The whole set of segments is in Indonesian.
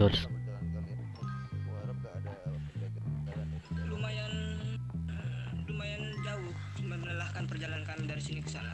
betul. perjalanan kalian. Gua harap gak ada kendala dari jalan. Lumayan jauh, melelahkan perjalanan kami dari sini ke sana.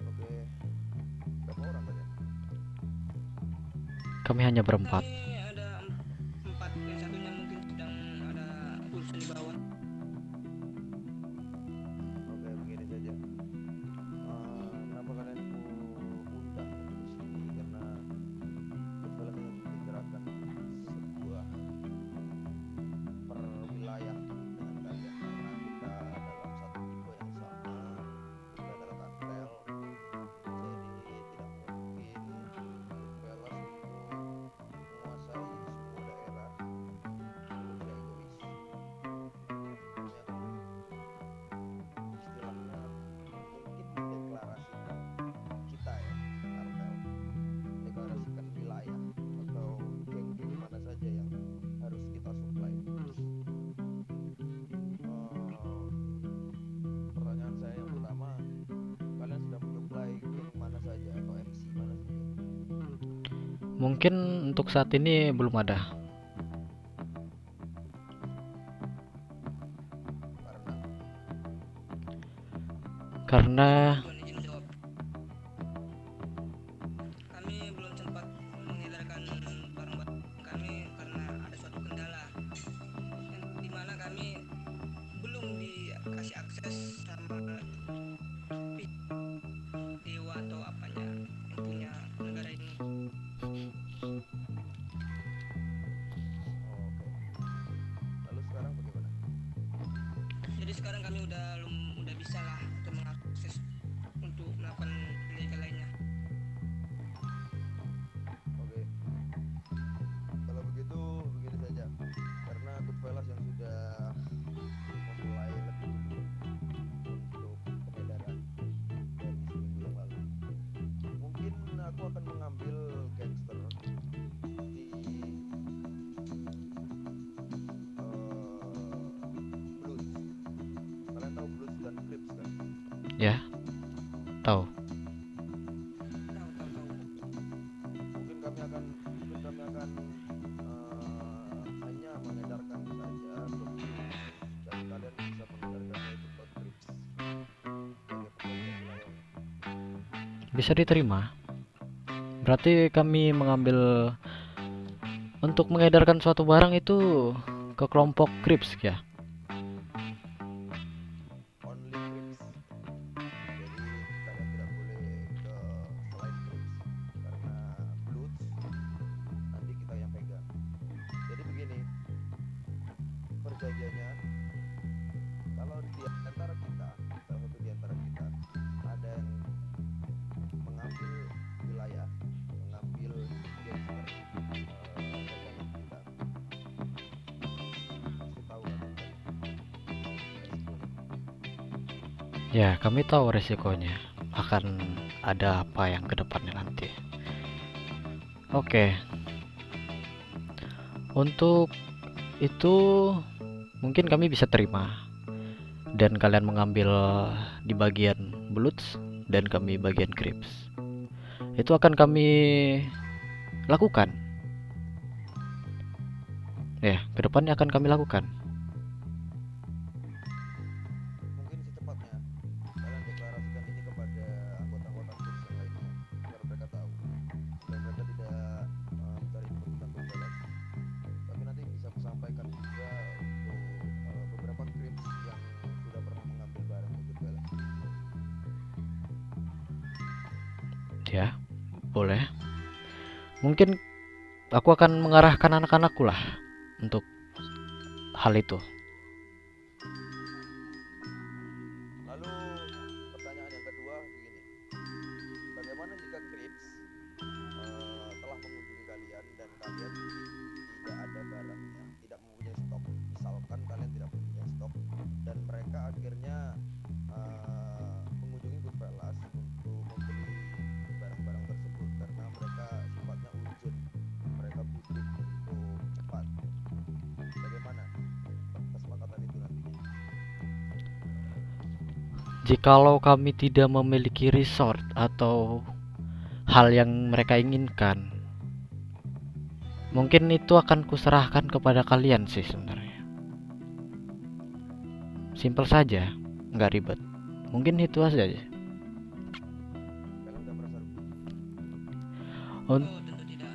Oke, berapa orang kalian? Kami hanya berempat. Kami ada 4, yang satunya mungkin sedang ada urusan di bawah. Oke, begini saja. Kenapa kalian undang ke sini? Karena kebetulan ingin membicarakan sebuah perwilayah dengan kalian, karena kita dalam satu tipe yang sama, kita adalah kartel. Jadi tidak mungkin Goodfellas untuk menguasai semua daerah. Itu tidak egois. Kami akan istilahnya mungkin mendeklarasikan kita ya, kartel, mendeklarasikan wilayah atau geng-geng mana saja yang harus kita supply. Pertanyaan saya yang pertama, kalian sudah menyuplai geng mana saja atau MC mana saja? Mungkin untuk saat ini belum ada. Karena Tuan izin menjawab. Kami belum sempat mengedarkan barang-barang kami karena ada suatu kendala yang dimana kami belum dikasih akses sama dewa atau apanya yang punya negara ini. Oke. Lalu sekarang bagaimana? Jadi sekarang kami udah bisa lah untuk mengakses untuk melakukan ilegal lainnya. Oke. Kalau begitu begini saja. Karena Goodfellas yang sudah memulai lebih dulu untuk pengedaran dari seminggu yang lalu. Mungkin aku akan mengambil gangster di Blues. Kalian tahu Blues dan Crips kan? ya, tahu. Tahu. Mungkin kami akan hanya mengedarkan saja ke Blues dan kalian bisa mengedarkannya itu ke Crips sebagai pembagian wilayahnya. Bisa diterima. Berarti kami mengambil untuk mengedarkan suatu barang itu ke kelompok Crips ya. Only Crips. Jadi kalian tidak boleh ke selain Crips karena Bloods nanti kita yang pegang. Jadi begini perjanjiannya, kalau di antara kita, salah satu di antara kita ada yang mengambil wilayah, mengambil gangster dagangan kita, pasti tahu kan resikonya. Ya, kami tahu resikonya. Akan ada apa yang kedepannya nanti. Oke. Untuk itu mungkin kami bisa terima. Dan kalian mengambil di bagian Bloods dan kami bagian Crips. Itu akan kami lakukan. Ya, kedepannya akan kami lakukan. Mungkin secepatnya kalian deklarasikan ini kepada anggota-anggota Bloods yang lainnya agar mereka tahu, supaya mereka tidak mencari info tentang Goodfellas. Tapi nanti bisa kusampaikan juga untuk beberapa Crips yang sudah pernah mengambil barang di Goodfellas. Ya, boleh. Mungkin aku akan mengarahkan anak-anakku lah untuk hal itu. Lalu pertanyaan yang kedua begini, bagaimana jika Crips telah mengunjungi kalian dan kalian tidak ada barangnya, tidak mempunyai stok? Misalkan kalian tidak mempunyai stok dan mereka akhirnya mengunjungi Goodfellas untuk membeli barang-barang tersebut karena mereka sifatnya urgent, mereka butuh untuk cepat. Bagaimana kesepakatan itu nantinya? Jikalau kami tidak memiliki resort atau hal yang mereka inginkan. Mungkin itu akan kuserahkan kepada kalian sih sebenarnya. Simpel saja, nggak ribet. Mungkin itu aja. Kalian nggak merasa rugi? Un- Oh, tentu tidak.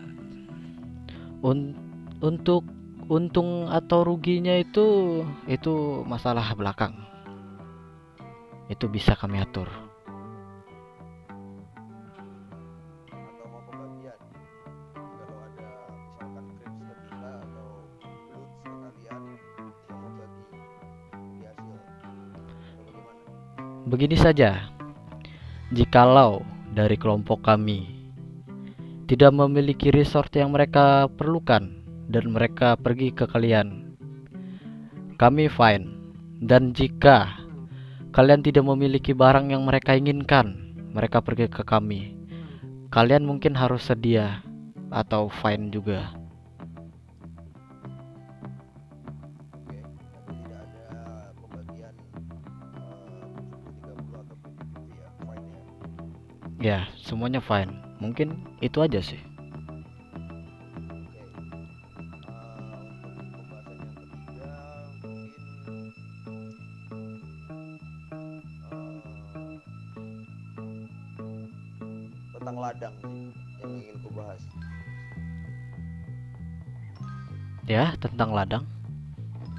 untuk untung atau ruginya itu masalah belakang. Itu bisa kami atur. Atau mau pembagian? Kalau ada misalkan Crips ke kita atau Bloods ke kalian, yang mau bagi di hasil atau bagaimana? Begini saja, jikalau dari kelompok kami tidak memiliki resort yang mereka perlukan dan mereka pergi ke kalian, kami fine. Dan jika kalian tidak memiliki barang yang mereka inginkan, mereka pergi ke kami, kalian mungkin harus sedia atau fine juga. Oke, tapi tidak ada pembagian 70-30 atau 50-50 ya, fine ya. Ya, semuanya fine. Mungkin itu aja sih. Oke, untuk pembahasan yang ketiga mungkin tentang ladang sih yang ingin ku bahas. Ya, tentang ladang.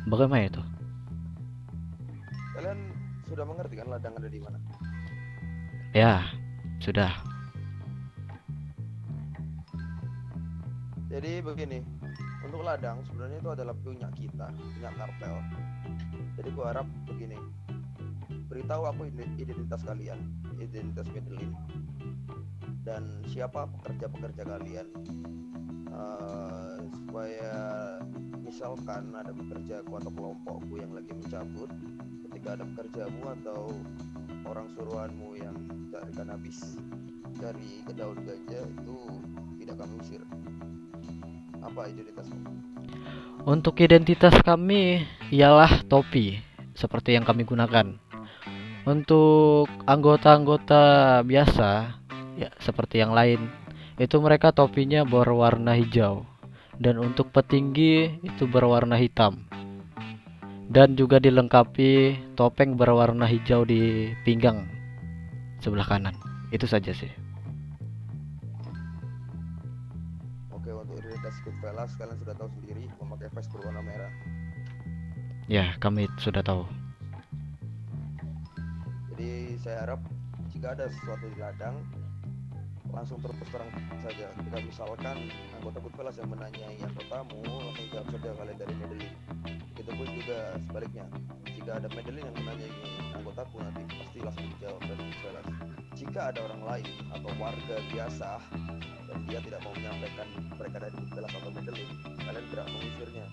Bagaimana itu? Kalian sudah mengerti kan ladang ada di mana? Ya, sudah. Jadi begini, untuk ladang sebenarnya itu adalah punya kita, punya kartel. Jadi gua harap begini, beritahu aku identitas kalian, identitas Medellin, dan siapa pekerja-pekerja kalian, supaya misalkan ada pekerjaku atau kelompokku yang lagi mencabut, ketika ada pekerjamu atau orang suruhanmu yang carikan habis dari daun ganja itu tidak kami usir. Apa identitasmu? Untuk identitas kami ialah topi, seperti yang kami gunakan. Untuk anggota-anggota biasa, ya seperti yang lain, itu mereka topinya berwarna hijau. Dan untuk petinggi itu berwarna hitam. Dan juga dilengkapi topeng berwarna hijau di pinggang sebelah kanan. Itu saja sih. Oke, untuk identitas Goodfellas kalian sudah tahu sendiri, memakai vest berwarna merah. Ya, kami sudah tahu. Jadi saya harap jika ada sesuatu di ladang, langsung terus terang saja. Jika misalkan anggota Goodfellas yang menanyai anggotamu, langsung jawab saja kalian dari Medellin. Begitupun juga sebaliknya, jika ada Medellin yang menanyai anggotaku, nanti pasti langsung dijawab dari Goodfellas. Jika ada orang lain atau warga biasa dan dia tidak mau menyampaikan mereka dari Goodfellas atau Medellin, kalian berhak mengusirnya.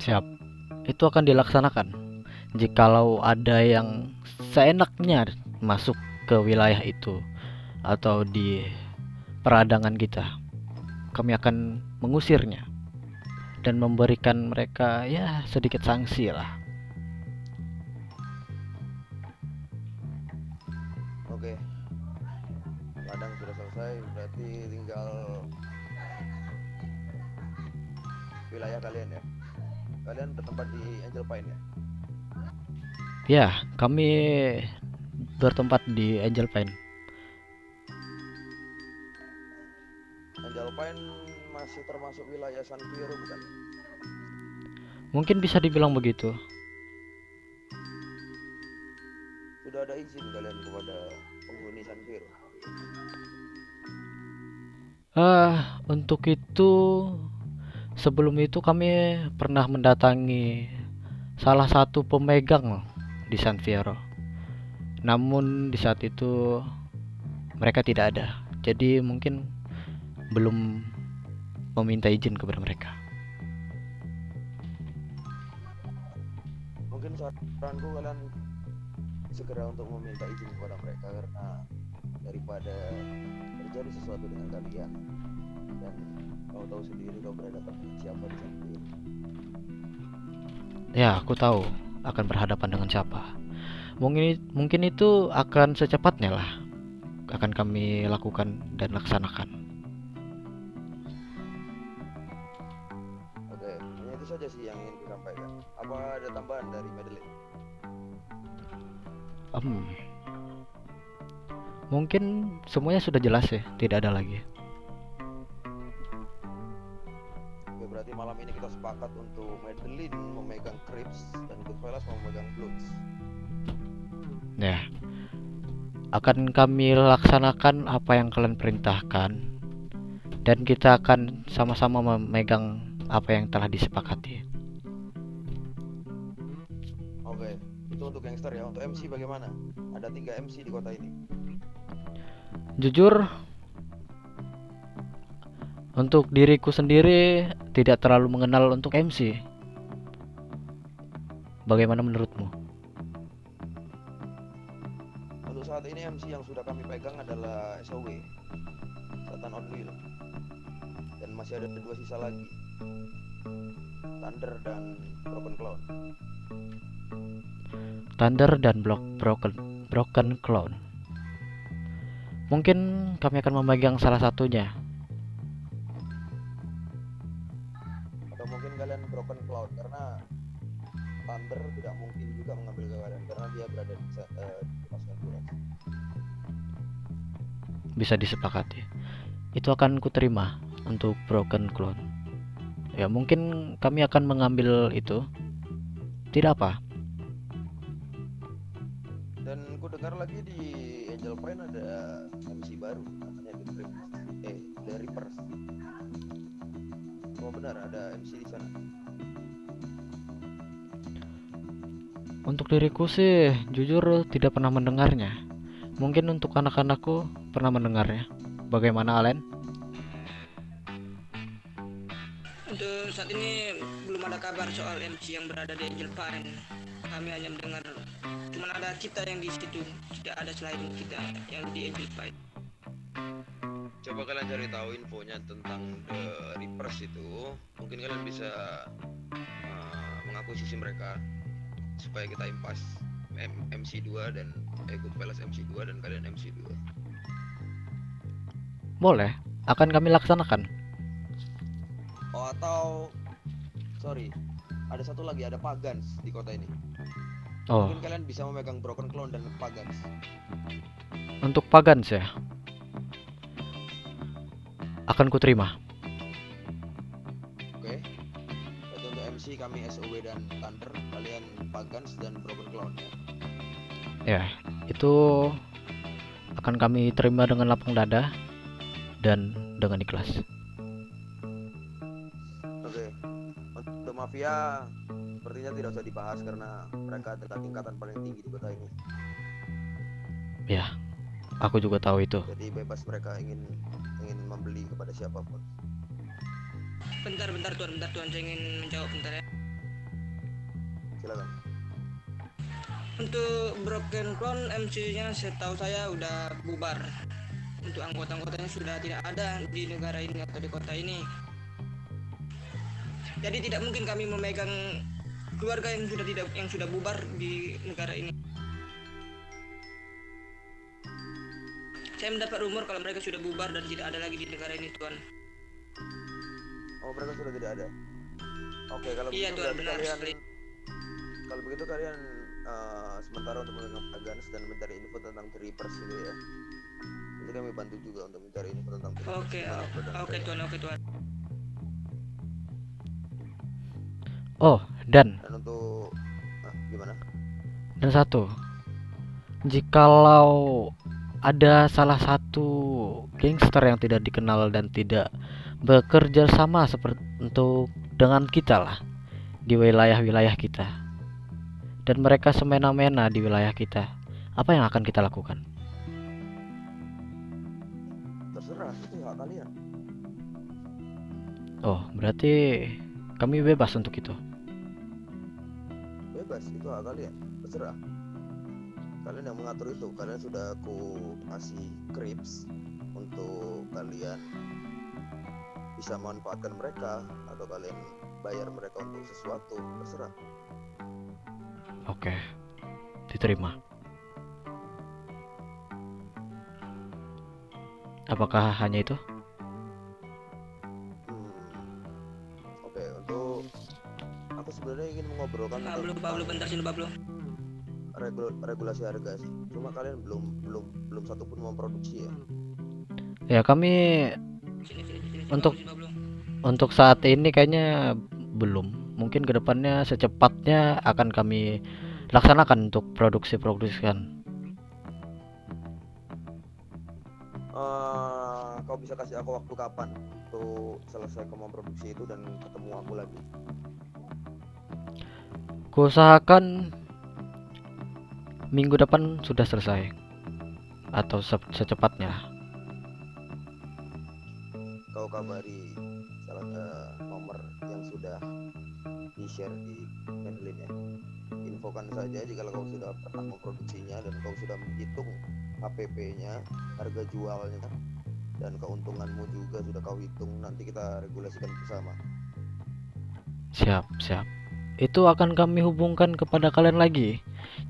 Siap. Itu akan dilaksanakan. Jikalau ada yang seenaknya masuk ke wilayah itu atau di peradangan kita, kami akan mengusirnya dan memberikan mereka ya sedikit sanksi lah. Oke, ladang sudah selesai, berarti tinggal wilayah kalian ya. Kalian bertempat di Angel Pine ya? Ya, kami bertempat di Angel Pine. Angel Pine masih termasuk wilayah San Fierro bukan? Mungkin bisa dibilang begitu. Sudah ada izin kalian kepada penghuni San Fierro? Untuk itu sebelum itu kami pernah mendatangi salah satu pemegang di San Fierro. Namun di saat itu mereka tidak ada. Jadi mungkin belum meminta izin kepada mereka. Mungkin saranku kalian segera untuk meminta izin kepada mereka, karena daripada terjadi sesuatu dengan kalian dan kau tahu sendiri kau berhadapan dengan siapa di San Fierro. Ya, aku tahu akan berhadapan dengan siapa. Mungkin itu akan secepatnya lah akan kami lakukan dan laksanakan. Oke, hanya itu saja sih yang ingin disampaikan. Apa ada tambahan dari Madeline? Mungkin semuanya sudah jelas ya, tidak ada lagi. Oke, berarti malam ini kita sepakat untuk Madeline memegang Crips dan Goodfellas memegang Bloods. Ya, akan kami laksanakan apa yang kalian perintahkan, dan kita akan sama-sama memegang apa yang telah disepakati. Oke, itu untuk gangster ya. Untuk MC bagaimana? Ada 3 MC di kota ini. Jujur, untuk diriku sendiri tidak terlalu mengenal untuk MC. Bagaimana menurutmu? Untuk saat ini MC yang sudah kami pegang adalah SOW, Satan on Wheel. Dan masih ada 2 sisa lagi, Thunder dan Broken Clown. Thunder dan Broken Clown. Mungkin kami akan memegang salah satunya. Atau mungkin kalian Broken Cloud, karena Thunder tidak mungkin juga mengambil kalian karena dia berada di pasukan Kuras. Bisa disepakati. Itu akan kuterima untuk Broken Clown. Ya, mungkin kami akan mengambil itu. Tidak apa. Dan ku dengar lagi di Angel Pine ada MC baru, namanya The Reapers. Oh benar, ada MC di sana. Untuk diriku sih jujur tidak pernah mendengarnya. Mungkin untuk anak-anakku pernah mendengarnya. Bagaimana Alen? Untuk saat ini belum ada kabar soal MC yang berada di Angel Pine. Kami hanya mendengar cuma ada kita yang di situ, tidak ada selain kita yang di Angel Pine. Coba kalian cari tahu infonya tentang The Reapers itu. Mungkin kalian bisa mengakuisisi mereka supaya kita impas MC2 dan Goodfellas MC2 dan kalian MC2. Boleh, akan kami laksanakan. Oh atau sorry, ada satu lagi, ada Pagans di kota ini. Oh, Mungkin kalian bisa memegang Broken Clown dan Pagans. untuk Pagans ya, akan kuterima. Oke. Itu untuk MC kami SOW dan Thunder, kalian Pagans dan Broken Clown ya. Ya, itu akan kami terima dengan lapang dada dan dengan ikhlas. Oke. Untuk Mafia sepertinya tidak usah dibahas karena mereka adalah tingkatan paling tinggi di kota ini. Ya, aku juga tahu itu. Jadi bebas mereka ingin membeli kepada siapapun. Bentar tuan, saya ingin menjawab bentar ya. Silakan. Untuk Broken Clown MC-nya setahu saya udah bubar. Untuk anggota-anggotanya sudah tidak ada di negara ini atau di kota ini. Jadi tidak mungkin kami memegang keluarga yang sudah bubar di negara ini. Saya mendapat rumor kalau mereka sudah bubar dan tidak ada lagi di negara ini, tuan. Oh, mereka sudah tidak ada. Oke, kalau Iya, begitu tuan, berarti benar kalian sekali. kalau begitu kalian sementara untuk memegang Pagans dan mencari info tentang The Reapers itu ya. Nanti kami bantu juga untuk mencari info tentang The Reapers. Oke, tuan. Oh, dan untuk gimana? dan satu, jikalau ada salah satu gangster yang tidak dikenal dan tidak bekerja sama seperti untuk dengan kita lah di wilayah-wilayah kita, dan mereka semena-mena di wilayah kita, apa yang akan kita lakukan? Terserah, itu hak kalian. Oh, berarti kami bebas untuk itu. Bebas, itu hak kalian. Terserah. Kalian yang mengatur itu. Kalian sudah aku kasih Crips untuk kalian bisa memanfaatkan mereka atau kalian bayar mereka untuk sesuatu. Terserah. Oke, diterima. Apakah hanya itu? Oke, untuk aku sebenarnya ingin mengobrolkan Pablo, tentang bentar sini Pablo. regulasi harga sih. Cuma kalian belum satupun memproduksi ya. Ya kami Sini untuk Pablo. untuk saat ini kayaknya belum. Mungkin kedepannya secepatnya akan kami laksanakan untuk produksikan. Kau bisa kasih aku waktu kapan untuk selesai kau memproduksi itu dan ketemu aku lagi? Kuusahakan minggu depan sudah selesai atau secepatnya. Kau kabari nomor yang sudah di-share di Medlin ya. Infokan saja jika kau sudah pernah memproduksinya dan kau sudah menghitung HPP-nya, harga jualnya, dan keuntunganmu juga sudah kau hitung. Nanti kita regulasikan bersama. Siap. Itu akan kami hubungkan kepada kalian lagi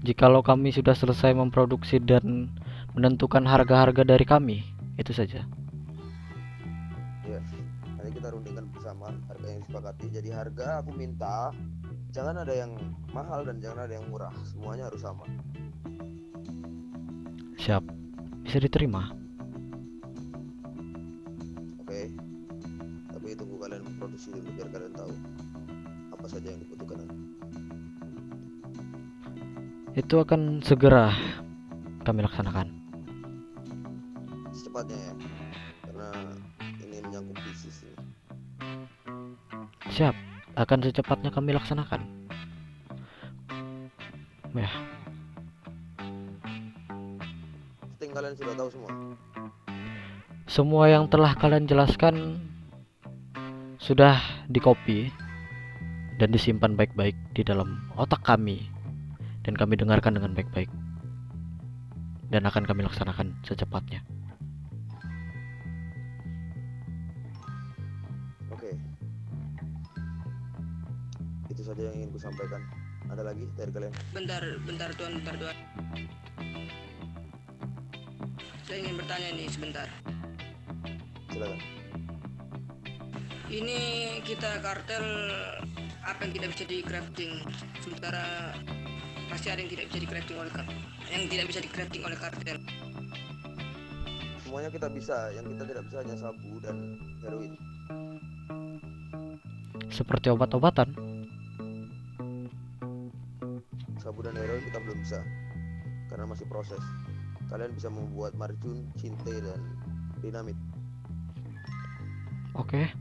jikalau kami sudah selesai memproduksi dan menentukan harga-harga dari kami. Itu saja. Ya, nanti kita rundingkan bersama harga yang disepakati. Jadi harga aku minta jangan ada yang mahal dan jangan ada yang murah. Semuanya harus sama. Siap. Bisa diterima. Oke. Tapi tunggu kalian memproduksi dulu biar kalian tahu apa saja yang dibutuhkan. Itu akan segera kami laksanakan. Secepatnya ya. Karena ini menyangkut bisnis ini. Siap. Akan secepatnya kami laksanakan. Ya. Penting kalian sudah tahu semua. Semua yang telah kalian jelaskan sudah di-copy dan disimpan baik-baik di dalam otak kami dan kami dengarkan dengan baik-baik dan akan kami laksanakan secepatnya. Oke. Itu saja yang ingin ku sampaikan. Ada lagi dari kalian? Bentar Tuan. Saya ingin bertanya nih sebentar. Silakan. Ini kita kartel apa yang tidak bisa di crafting, sementara pasti ada yang tidak bisa di crafting oleh kartel. Semuanya kita bisa, yang kita tidak bisa hanya sabu dan heroin. Seperti obat-obatan. Sabu dan heroin kita belum bisa karena masih proses. Kalian bisa membuat marjun, cinte, dan dinamit. Oke.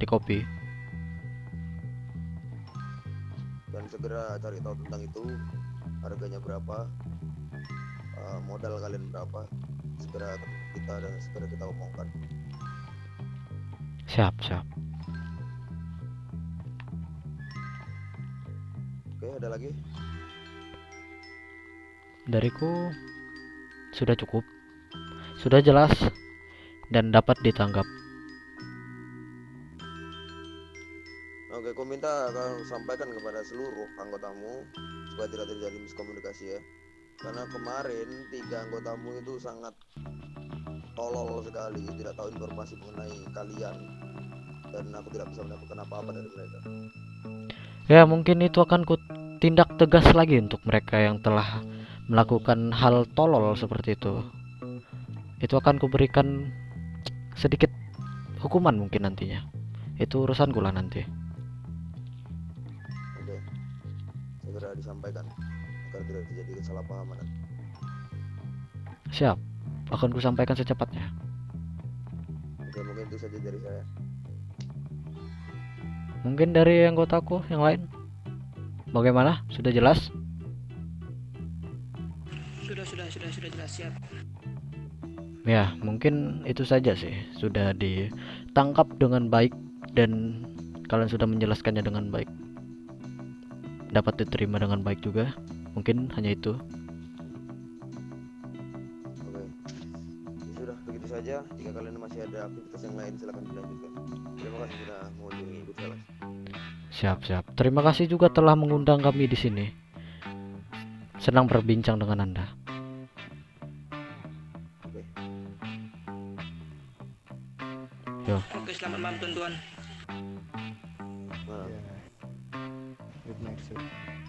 Di-copy. Dan segera cari tahu tentang itu, harganya berapa, modal kalian berapa, segera kita omongkan. Siap. Oke, ada lagi? Dariku sudah cukup, sudah jelas dan dapat ditanggap. Oke, aku minta kau sampaikan kepada seluruh anggotamu supaya tidak terjadi miskomunikasi ya. Karena kemarin 3 anggotamu itu sangat tolol sekali, tidak tahu informasi mengenai kalian, dan aku tidak bisa mendapatkan apa-apa dari mereka. Ya, mungkin itu akan ku tindak tegas lagi untuk mereka yang telah melakukan hal tolol seperti itu. Itu akan kuberikan sedikit hukuman mungkin nantinya. Itu urusanku lah nanti. Oke, segera disampaikan agar tidak terjadi kesalahpahaman. Siap. Akan ku sampaikan secepatnya. Oke, mungkin itu saja dari saya. Mungkin dari anggotaku yang lain. Bagaimana? Sudah jelas? Sudah jelas, siap. Ya, mungkin itu saja sih. Sudah ditangkap dengan baik dan kalian sudah menjelaskannya dengan baik. Dapat diterima dengan baik juga. Mungkin hanya itu. Oke, ya sudah begitu saja. Jika kalian masih ada aktivitas yang lain, silakan dilanjutkan. Terima kasih sudah mengunjungi Good Fellas. Siap. Terima kasih juga telah mengundang kami di sini. Senang berbincang dengan Anda. Oke. Oke, selamat malam teman-teman. Nah, Ya. Good night, sir.